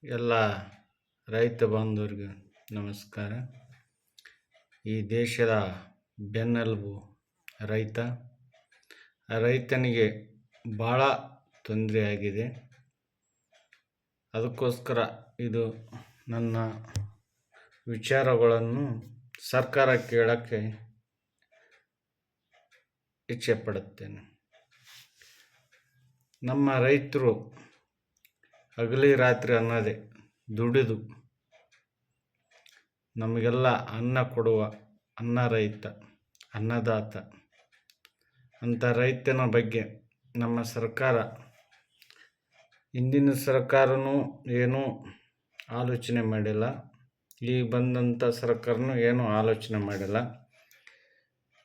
ಎಲ್ಲ ರೈತ ಬಾಂಧವರಿಗೆ ನಮಸ್ಕಾರ. ಈ ದೇಶದ ಬೆನ್ನೆಲುಬು ರೈತ. ರೈತನಿಗೆ ಭಾಳ ತೊಂದರೆಯಾಗಿದೆ. ಅದಕ್ಕೋಸ್ಕರ ಇದು ನನ್ನ ವಿಚಾರಗಳನ್ನು ಸರ್ಕಾರ ಕೇಳೋಕ್ಕೆ ಇಚ್ಛೆಪಡುತ್ತೇನೆ. ನಮ್ಮ ರೈತರು ಹಗಲಿ ರಾತ್ರಿ ಅನ್ನದೇ ದುಡಿದು ನಮಗೆಲ್ಲ ಅನ್ನ ಕೊಡುವ ರೈತ, ಅನ್ನದಾತ. ಅಂಥ ರೈತನ ಬಗ್ಗೆ ನಮ್ಮ ಸರ್ಕಾರ, ಹಿಂದಿನ ಸರ್ಕಾರನೂ ಏನೂ ಆಲೋಚನೆ ಮಾಡಿಲ್ಲ, ಈಗ ಬಂದಂಥ ಸರ್ಕಾರನೂ ಏನೂ ಆಲೋಚನೆ ಮಾಡಿಲ್ಲ.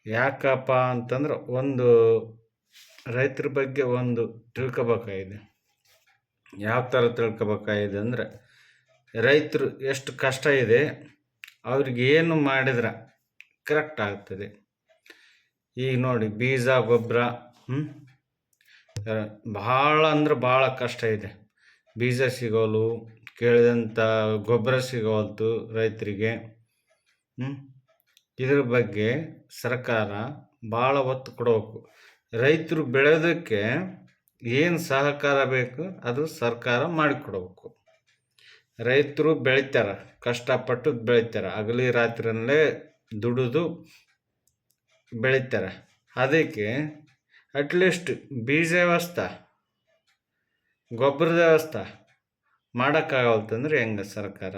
ಯಾಕಪ್ಪ ಅಂತಂದ್ರೆ ಒಂದು ರೈತರ ಬಗ್ಗೆ ಒಂದು ತಿಳ್ಕೊಬೇಕಾಗಿದೆ. ಯಾವ ಥರ ತಿಳ್ಕೊಬೇಕಾಗಿದೆ ಅಂದರೆ, ರೈತರು ಎಷ್ಟು ಕಷ್ಟ ಇದೆ, ಅವ್ರಿಗೆ ಏನು ಮಾಡಿದ್ರೆ ಕರೆಕ್ಟ್ ಆಗ್ತದೆ. ಈಗ ನೋಡಿ, ಬೀಜ ಗೊಬ್ಬರ ಭಾಳ ಅಂದ್ರೆ ಭಾಳ ಕಷ್ಟ ಇದೆ. ಬೀಜ ಸಿಗೋಲು, ಕೇಳಿದಂಥ ಗೊಬ್ಬರ ಸಿಗೋಲ್ತು ರೈತರಿಗೆ. ಇದ್ರ ಬಗ್ಗೆ ಸರ್ಕಾರ ಭಾಳ ಒತ್ತು ಕೊಡಬೇಕು. ರೈತರು ಬೆಳೆಯೋದಕ್ಕೆ ಏನು ಸಹಕಾರ ಬೇಕು ಅದು ಸರ್ಕಾರ ಮಾಡಿಕೊಡ್ಬೇಕು. ರೈತರು ಬೆಳಿತಾರೆ, ಕಷ್ಟಪಟ್ಟು ಬೆಳಿತಾರೆ, ಹಗಲಿ ರಾತ್ರಿಯಲ್ಲೇ ದುಡಿದು ಬೆಳಿತಾರೆ. ಅದಕ್ಕೆ ಅಟ್ಲೀಸ್ಟ್ ಬೀಜ ವ್ಯವಸ್ಥೆ, ಗೊಬ್ಬರದ ವ್ಯವಸ್ಥೆ ಮಾಡೋಕ್ಕಾಗಲ್ತಂದ್ರೆ ಹೆಂಗೆ? ಸರ್ಕಾರ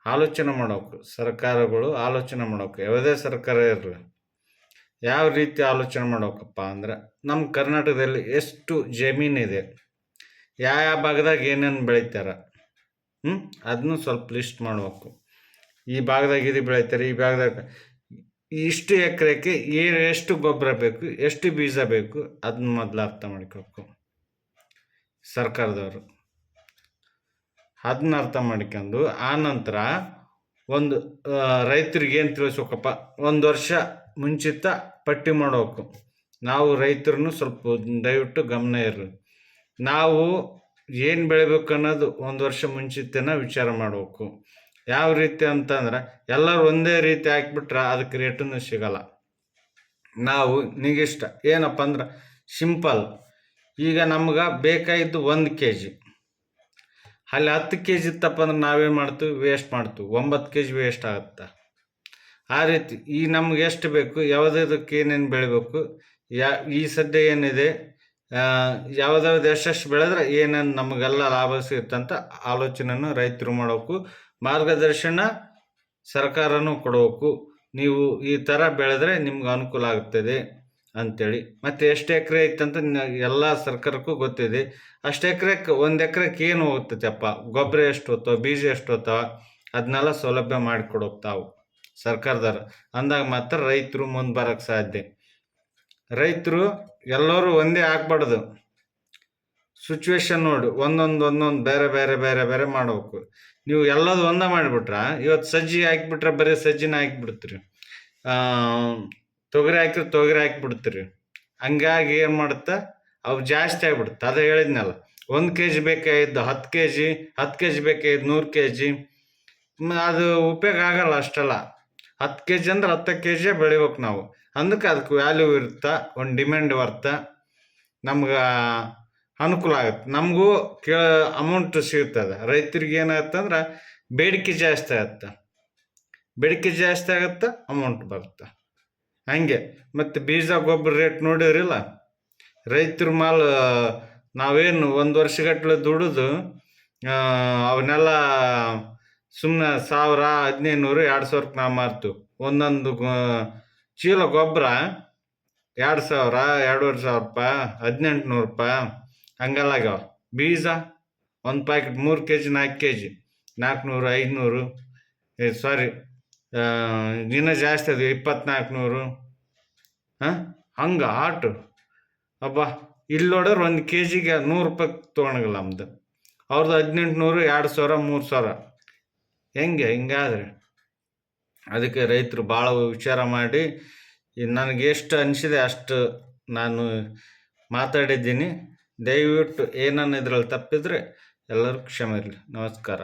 ಆಲೋಚನೆ ಮಾಡಬೇಕು. ಸರ್ಕಾರಗಳು ಆಲೋಚನೆ ಮಾಡಬೇಕು. ಯಾವುದೇ ಸರ್ಕಾರ ಇರಲಿ, ಯಾವ ರೀತಿ ಆಲೋಚನೆ ಮಾಡ್ಬೇಕಪ್ಪ ಅಂದ್ರೆ, ನಮ್ಮ ಕರ್ನಾಟಕದಲ್ಲಿ ಎಷ್ಟು ಜಮೀನಿದೆ, ಯಾವ ಭಾಗದಾಗ ಏನೇನು ಬೆಳಿತಾರೆ ಅದನ್ನು ಸ್ವಲ್ಪ ಲಿಸ್ಟ್ ಮಾಡಬೇಕು. ಈ ಭಾಗದಾಗ ಇದು ಬೆಳಿತಾರೆ, ಈ ಭಾಗದಾಗ ಇಷ್ಟು ಎಕರೆಗೆ ಎಷ್ಟು ಗೊಬ್ಬರ ಬೇಕು, ಎಷ್ಟು ಬೀಜ ಬೇಕು, ಅದನ್ನ ಮೊದಲು ಅರ್ಥ ಮಾಡ್ಕೋಬೇಕು ಸರ್ಕಾರದವರು. ಅದನ್ನ ಅರ್ಥ ಮಾಡ್ಕೊಂಡು ಆನಂತರ ಒಂದು ರೈತರಿಗೆ ಏನು ತಿಳಿಸ್ಬೇಕಪ್ಪ, ಒಂದು ವರ್ಷ ಮುಂಚಿತ ಪಟ್ಟಿ ಮಾಡಬೇಕು. ನಾವು ರೈತರನ್ನು ಸ್ವಲ್ಪ ದಯವಿಟ್ಟು ಗಮನ ಇರಲಿ. ನಾವು ಏನು ಬೆಳಿಬೇಕು ಅನ್ನೋದು ಒಂದು ವರ್ಷ ಮುಂಚಿತನ ವಿಚಾರ ಮಾಡಬೇಕು. ಯಾವ ರೀತಿ ಅಂತಂದ್ರೆ, ಎಲ್ಲರೂ ಒಂದೇ ರೀತಿ ಹಾಕಿಬಿಟ್ರೆ ಅದಕ್ಕೆ ರೇಟನ್ನು ಸಿಗಲ್ಲ. ನಾವು ನಿಗಿಷ್ಟ ಏನಪ್ಪ ಅಂದ್ರೆ ಸಿಂಪಲ್. ಈಗ ನಮ್ಗೆ ಬೇಕಾಗಿದ್ದು 1 kg, ಅಲ್ಲಿ 10 kg ಇತ್ತಪ್ಪ ಅಂದ್ರೆ ನಾವೇನು ಮಾಡ್ತೀವಿ? ವೇಸ್ಟ್ ಮಾಡ್ತೀವಿ. 9 kg ವೇಸ್ಟ್ ಆಗುತ್ತೆ. ಆ ರೀತಿ ಈ ನಮ್ಗೆ ಎಷ್ಟು ಬೇಕು, ಯಾವುದಕ್ಕೆ ಏನೇನು ಬೆಳಿಬೇಕು, ಈ ಸದ್ಯ ಏನಿದೆ, ಯಾವುದಾವ್ದು ಎಷ್ಟೆಷ್ಟು ಬೆಳೆದ್ರೆ ಏನೇನು ನಮಗೆಲ್ಲ ಲಾಭ ಸಿಗುತ್ತಂತ ಆಲೋಚನೆಯನ್ನು ರೈತರು ಮಾಡಬೇಕು. ಮಾರ್ಗದರ್ಶನ ಸರ್ಕಾರನೂ ಕೊಡಬೇಕು. ನೀವು ಈ ಥರ ಬೆಳೆದ್ರೆ ನಿಮ್ಗೆ ಅನುಕೂಲ ಆಗ್ತದೆ ಅಂಥೇಳಿ. ಮತ್ತು ಎಷ್ಟು ಎಕರೆ ಐತಂತ ಎಲ್ಲ ಸರ್ಕಾರಕ್ಕೂ ಗೊತ್ತಿದೆ. ಅಷ್ಟು ಎಕರೆಗೆ 1 ಎಕರೆಗೆ ಏನು ಹೋಗ್ತೈತಪ್ಪ, ಗೊಬ್ಬರ ಎಷ್ಟು ಹೋಗ್ತಾವೆ, ಬೀಜ ಎಷ್ಟು ಹೋಗ್ತಾವೆ, ಅದನ್ನೆಲ್ಲ ಸೌಲಭ್ಯ ಮಾಡಿಕೊಡೋಕೆ ತಾವು ಸರ್ಕಾರದವ್ರು ಅಂದಾಗ ಮಾತ್ರ ರೈತರು ಮುಂದೆ ಬರೋಕ್ಕೆ ಸಾಧ್ಯ. ರೈತರು ಎಲ್ಲರೂ ಒಂದೇ ಹಾಕ್ಬಾರ್ದು. ಸಿಚುವೇಶನ್ ನೋಡಿ ಒಂದೊಂದು ಬೇರೆ ಬೇರೆ ಬೇರೆ ಬೇರೆ ಮಾಡಬೇಕು. ನೀವು ಎಲ್ಲದು ಒಂದೇ ಮಾಡಿಬಿಟ್ರೆ, ಇವತ್ತು ಸಜ್ಜಿ ಹಾಕಿಬಿಟ್ರೆ ಬರೀ ಸಜ್ಜಿನ ಹಾಕಿಬಿಡ್ತೀರಿ, ತೊಗರಿ ಹಾಕಿದ್ರೆ ತೊಗರಿ ಹಾಕಿಬಿಡ್ತೀರಿ. ಹಂಗಾಗಿ ಏನು ಮಾಡುತ್ತೆ, ಅವು ಜಾಸ್ತಿ ಆಗಿಬಿಡುತ್ತೆ. ಅದೇ ಹೇಳಿದ್ನಲ್ಲ, 1 kg ಬೇಕಾಗಿದ್ದು 10 kg, 10 kg ಬೇಕಾಗಿದ್ದು 100 kg, ಅದು ಉಪಯೋಗ ಆಗಲ್ಲ ಅಷ್ಟೆಲ್ಲ. 10 kg ಅಂದ್ರೆ 10 kg ಬೆಳಿಬೇಕು ನಾವು. ಅದಕ್ಕೆ ವ್ಯಾಲ್ಯೂ ಇರುತ್ತೆ, ಒಂದು ಡಿಮ್ಯಾಂಡ್ ಬರುತ್ತೆ, ನಮ್ಗೆ ಅನುಕೂಲ ಆಗುತ್ತೆ, ನಮಗೂ ಅಮೌಂಟ್ ಸಿಗ್ತದೆ. ರೈತರಿಗೆ ಏನಾಗುತ್ತೆ ಅಂದ್ರೆ ಬೇಡಿಕೆ ಜಾಸ್ತಿ ಆಗುತ್ತೆ, ಬೇಡಿಕೆ ಜಾಸ್ತಿ ಆಗುತ್ತೆ, ಅಮೌಂಟ್ ಬರುತ್ತೆ. ಹಂಗೆ ಮತ್ತು ಬೀಜ ಗೊಬ್ಬರ ರೇಟ್ ನೋಡಿದ್ರಿಲ್ಲ, ರೈತರ ಮಾಲ್ ನಾವೇನು 1 ವರ್ಷಗಟ್ಟಲೆ ದುಡಿದು ಅವನ್ನೆಲ್ಲ ಸುಮ್ಮನೆ 1000, 1500, 2000ಕ್ಕೆ ನಾವು ಮಾರ್ತೀವಿ. ಒಂದೊಂದು ಚೀಲ ಗೊಬ್ಬರ 2000, 2500 ರೂಪಾಯಿ, 1800 ರೂಪಾಯಿ ಹಂಗೆಲ್ಲ ಆಗ್ಯಾವ. ಬೀಜ 1 ಪ್ಯಾಕೆಟ್ 3 kg, 4 kg 400, 500, ಸಾರಿ ಇನ್ನೂ ಜಾಸ್ತಿ ಅದು 2400. ಹಂಗೆ ಆಟು ಅಬ್ಬಾ. ಇಲ್ಲಿ ನೋಡಿದ್ರೆ 1 kgಗೆ 100 ರೂಪಾಯಿ ತೊಗೊಳಂಗಿಲ್ಲ ನಮ್ದು. ಅವ್ರದ್ದು 1800, 2000, 3000. ಹಿಂಗಾದ್ರೆ ಅದಕ್ಕೆ ರೈತರು ಭಾಳ ವಿಚಾರ ಮಾಡಿ, ನನಗೆ ಎಷ್ಟು ಅನಿಸಿದೆ ಅಷ್ಟು ನಾನು ಮಾತಾಡಿದ್ದೀನಿ. ದಯವಿಟ್ಟು ಏನನ್ನ ಇದ್ರಲ್ಲಿ ತಪ್ಪಿದರೆ ಎಲ್ಲರೂ ಕ್ಷಮೆ ಇರಲಿ. ನಮಸ್ಕಾರ.